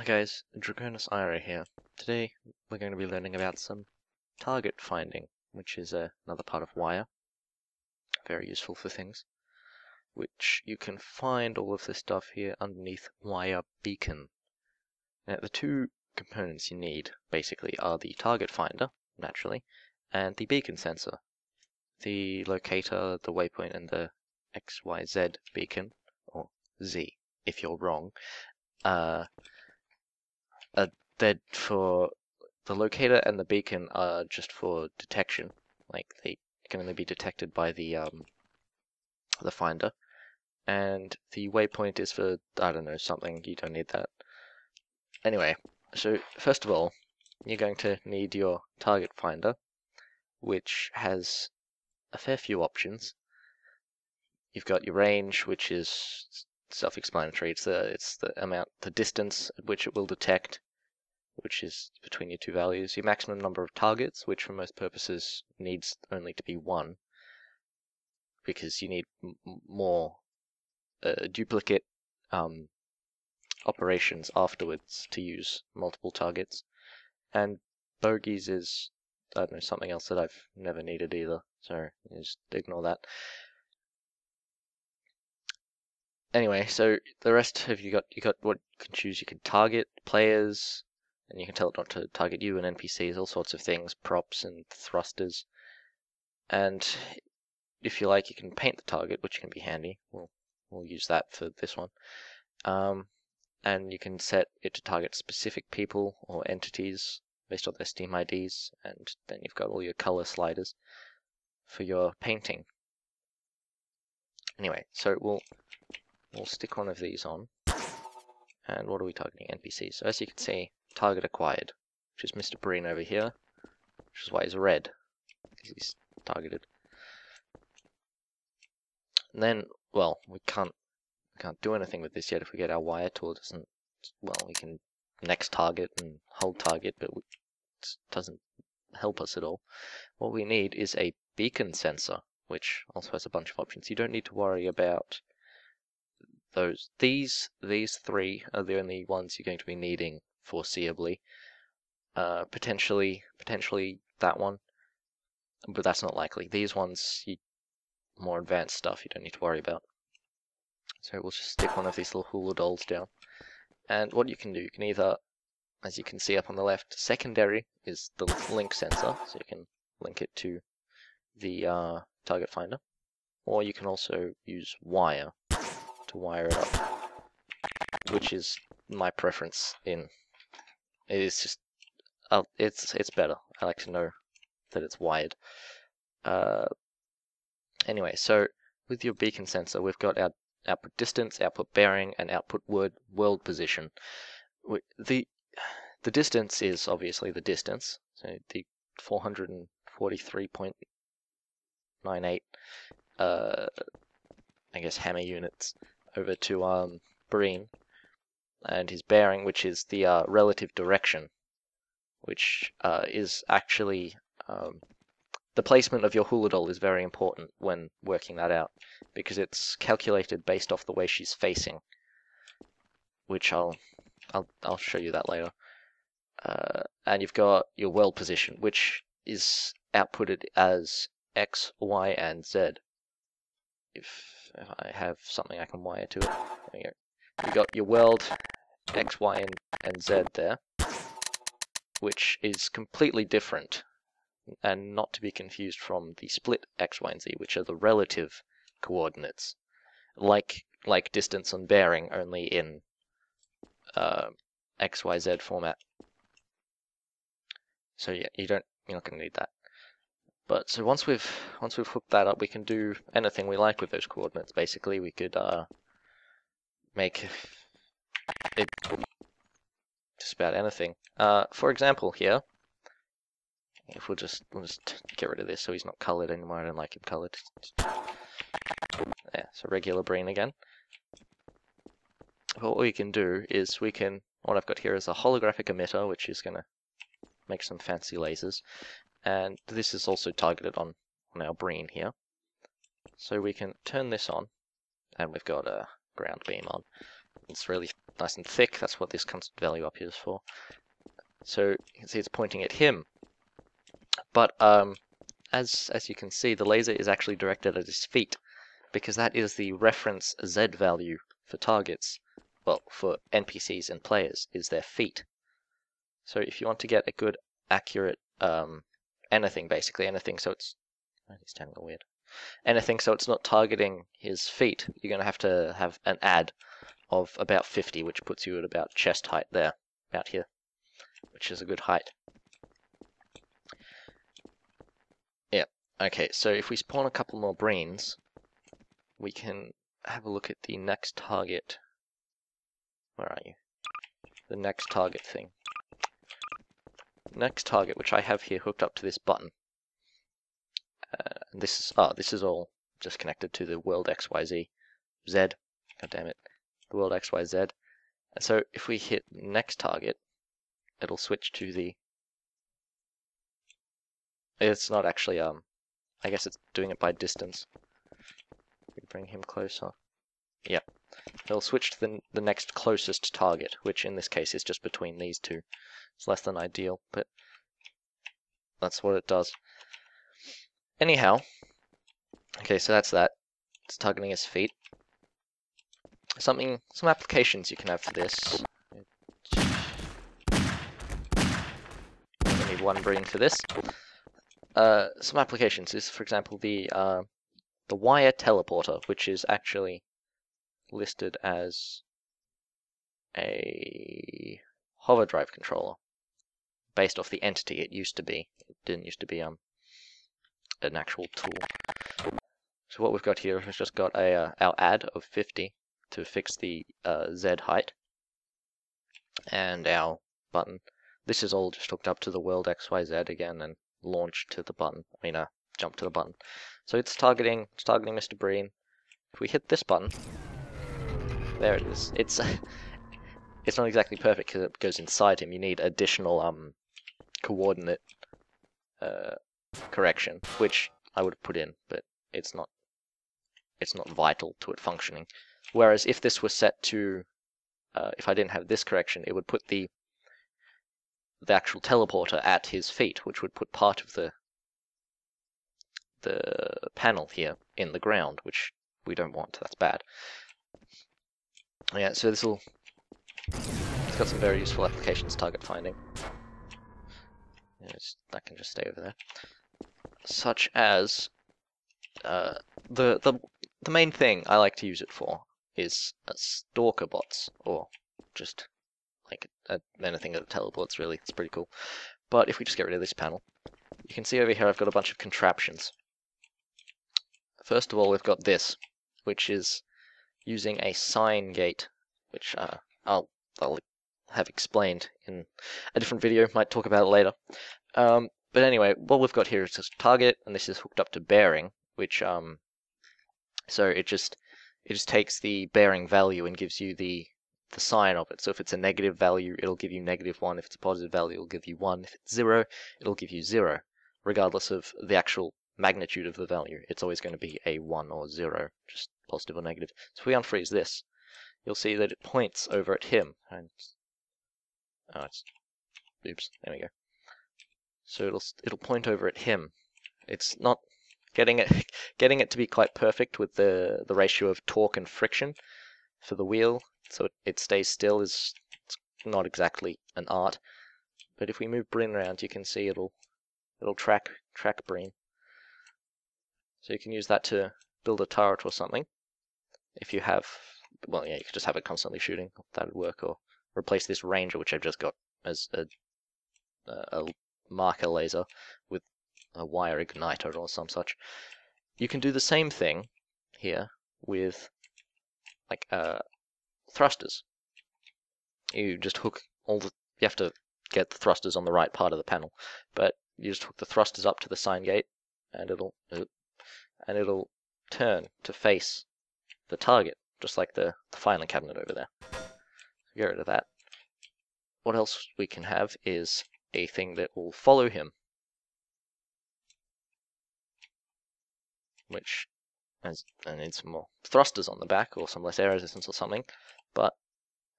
Hi guys, Draconis Ira here. Today we're going to be learning about some target finding, which is another part of wire. Very useful for things. Which you can find all of this stuff here underneath wire beacon. Now the two components you need basically are the target finder, naturally, and the beacon sensor. The locator, the waypoint, and the XYZ beacon, or Z if you're wrong, they're for the locator, and the beacon are just for detection. Like they can only be detected by the finder, and the waypoint is for, I don't know, something. You don't need that. Anyway, so first of all, you're going to need your target finder, which has a fair few options. You've got your range, which is self-explanatory. It's the distance at which it will detect, which is between your two values. Your maximum number of targets, which for most purposes needs only to be one, because you need more duplicate operations afterwards to use multiple targets. And bogeys is, I don't know, something else that I've never needed either, so just ignore that. Anyway, so the rest have you got what you can choose. You can target players, and you can tell it not to target you, and NPCs, all sorts of things, props and thrusters. And if you like, you can paint the target, which can be handy. We'll use that for this one. And you can set it to target specific people or entities based on their Steam IDs, and then you've got all your color sliders for your painting. Anyway, so we'll stick one of these on. And what are we targeting? NPCs. So as you can see, target acquired, which is Mr. Breen over here, which is why he's red, because he's targeted. And then, well, we can't do anything with this yet if we get our wire tool. It doesn't, well, we can next target and hold target, but it doesn't help us at all. What we need is a beacon sensor, which also has a bunch of options. You don't need to worry about those. These three are the only ones you're going to be needing foreseeably. Potentially that one, but that's not likely. These ones, more advanced stuff, you don't need to worry about. So we'll just stick one of these little hula dolls down. And what you can do, you can either, as you can see up on the left, secondary is the link sensor, so you can link it to the target finder, or you can also use wire to wire it up, which is my preference. It's just it's better. I like to know that it's wired. Anyway, so with your beacon sensor, we've got our output distance, output bearing, and output world position. The distance is obviously the distance, so the 443.98 I guess hammer units over to Breen, and his bearing, which is the relative direction, which is actually the placement of your hula doll is very important when working that out, because it's calculated based off the way she's facing, which I'll show you that later. And you've got your world position, which is outputted as X, Y, and Z. If I have something I can wire to it, there we go. You've got your world, X, Y, and Z there, which is completely different, and not to be confused from the split X, Y, and Z, which are the relative coordinates, like distance and bearing, only in X, Y, Z format. So yeah, you're not going to need that. But so once we've hooked that up, we can do anything we like with those coordinates. Basically, we could make it just about anything. For example, here, if we'll just get rid of this so he's not colored anymore. I don't like him colored. Yeah, so regular Breen again. What we can do is what I've got here is a holographic emitter, which is going to make some fancy lasers. And this is also targeted on our Breen here. So we can turn this on, and we've got a ground beam on. It's really nice and thick. That's what this constant value up here is for. So you can see it's pointing at him. But as you can see, the laser is actually directed at his feet, because that is the reference Z value for targets. Well, for NPCs and players, is their feet. So if you want to get a good, accurate anything, basically anything, so it's he's standing all weird. Anything so it's not targeting his feet, you're going to have an add of about 50, which puts you at about chest height there, about here, which is a good height. Yeah, okay, so if we spawn a couple more Breens, we can have a look at the next target. Where are you? The next target thing. Next target, which I have here hooked up to this button. This is all just connected to the world XYZ Z. God damn it, the world XYZ. And so if we hit next target, it'll switch to the. It's not actually I guess it's doing it by distance. We bring him closer. Yeah, it'll switch to the next closest target, which in this case is just between these two. It's less than ideal, but that's what it does. Anyhow, okay, so that's that. It's targeting his feet. Some applications you can have for this. I need one Breen for this. Some applications is, for example, the wire teleporter, which is actually listed as a hover drive controller, based off the entity it used to be. It didn't used to be an actual tool. So what we've got here is just got our add of 50 to fix the Z height, and our button. This is all just hooked up to the world XYZ again and launched to the button. I mean, jump to the button. So it's targeting Mr. Breen. If we hit this button, there it is. It's not exactly perfect because it goes inside him. You need additional coordinate correction, which I would have put in, but it's not vital to it functioning. Whereas if this was set to, if I didn't have this correction, it would put the actual teleporter at his feet, which would put part of the panel here in the ground, which we don't want. That's bad. Yeah, so it's got some very useful applications, target finding. Yeah, that can just stay over there. Such as the main thing I like to use it for is stalker bots, or just like anything that teleports, really. It's pretty cool. But if we just get rid of this panel, you can see over here I've got a bunch of contraptions. First of all, we've got this, which is using a sign gate, which I'll have explained in a different video. Might talk about it later. But anyway, what we've got here is just target, and this is hooked up to bearing, which so it just takes the bearing value and gives you the sign of it. So if it's a negative value, it'll give you -1. If it's a positive value, it'll give you 1. If it's 0, it'll give you 0, regardless of the actual magnitude of the value. It's always going to be a 1 or 0, just positive or negative. So if we unfreeze this, you'll see that it points over at him. And oops, there we go. So it'll point over at him. It's not getting it to be quite perfect with the ratio of torque and friction for the wheel, so it stays still. It's not exactly an art. But if we move Breen around, you can see it'll track Breen. So you can use that to build a turret or something. If you have, well, yeah, you could just have it constantly shooting. That would work. Or replace this ranger, which I've just got as a marker laser with a wire igniter or some such. You can do the same thing here with like thrusters. You just hook you have to get the thrusters on the right part of the panel, but you just hook the thrusters up to the sign gate, and it'll turn to face the target, just like the filing cabinet over there. Get rid of that. What else we can have is a thing that will follow him, which and needs some more thrusters on the back or some less air resistance or something, but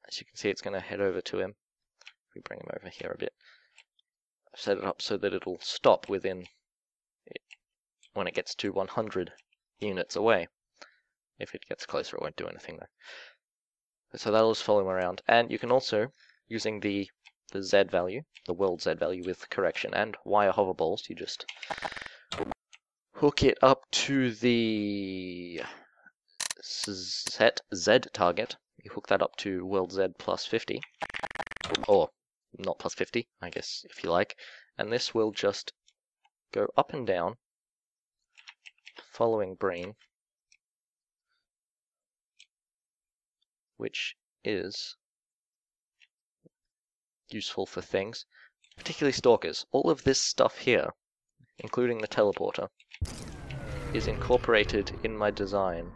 as you can see, it's going to head over to him. If we bring him over here a bit, I've set it up so that it'll stop within it when it gets to 100 units away. If it gets closer, it won't do anything though. So that'll just follow him around. And you can also, using the Z value, the world Z value with correction and wire hoverballs, you just hook it up to the set Z target. You hook that up to world Z plus 50, or not plus 50, I guess, if you like, and this will just go up and down, following Breen, which is useful for things, particularly stalkers. All of this stuff here, including the teleporter, is incorporated in my design,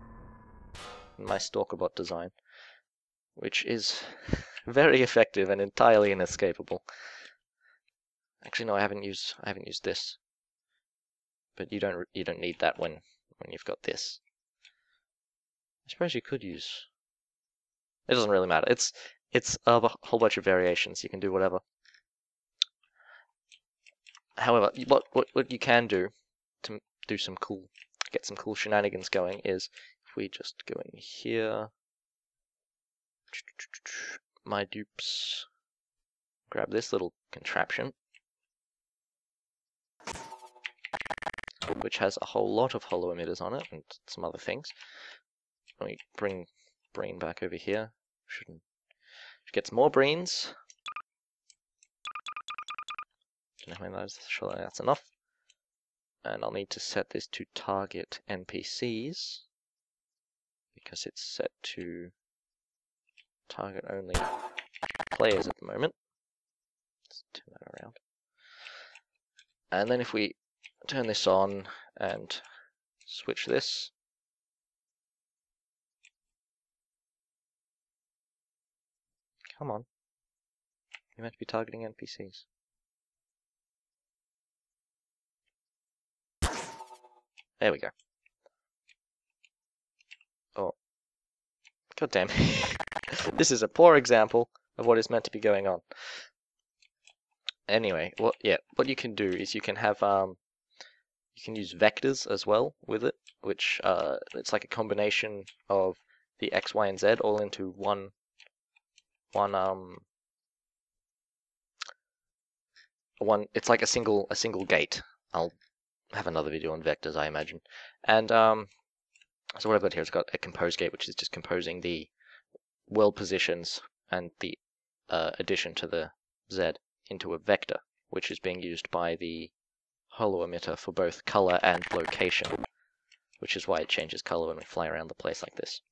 in my stalkerbot design, which is very effective and entirely inescapable. Actually, no, I haven't used this, but you don't need that when you've got this. I suppose you could use. It doesn't really matter. It's a whole bunch of variations. You can do whatever. However, what you can do to do some cool, get some cool shenanigans going is if we just go in here, my dupes, grab this little contraption, which has a whole lot of holo emitters on it and some other things. Let me bring Breen back over here. Should get some more Breens. Don't know how many those. Surely that's enough. And I'll need to set this to target NPCs because it's set to target only players at the moment. Let's turn that around. And then if we turn this on and switch this, come on, you're meant to be targeting NPCs. There we go. Oh, god damn. This is a poor example of what is meant to be going on. Anyway, what you can do is you can have you can use vectors as well with it, which it's like a combination of the X, Y, and Z all into one it's like a single gate. I'll have another video on vectors, I imagine. And so what I've got here is got a compose gate, which is just composing the world positions and the addition to the Z into a vector, which is being used by the holo emitter for both color and location, which is why it changes color when we fly around the place like this.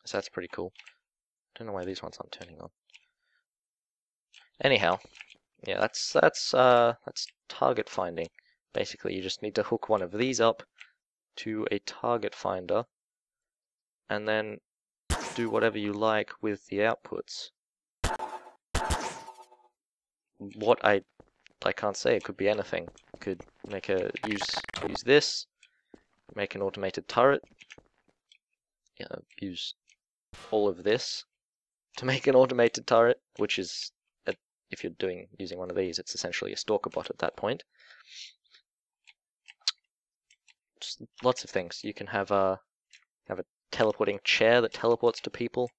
So that's pretty cool. I don't know why these ones aren't turning on. Anyhow, yeah, that's target finding. Basically, you just need to hook one of these up to a target finder, and then do whatever you like with the outputs. What I can't say. It could be anything. Could make use this, make an automated turret. Use all of this to make an automated turret, which is if you're using one of these, it's essentially a stalker bot at that point. Just lots of things. You can have a teleporting chair that teleports to people,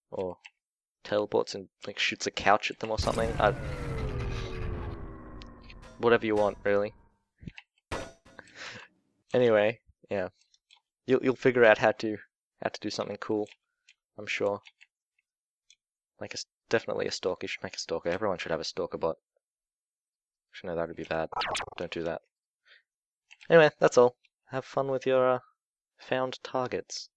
or teleports and like shoots a couch at them or something. Whatever you want, really. Anyway, yeah, you'll figure out how to do something cool, I'm sure. Like definitely a stalker. You should make a stalker. Everyone should have a stalker bot. Actually, no, that would be bad. Don't do that. Anyway, that's all. Have fun with your found targets.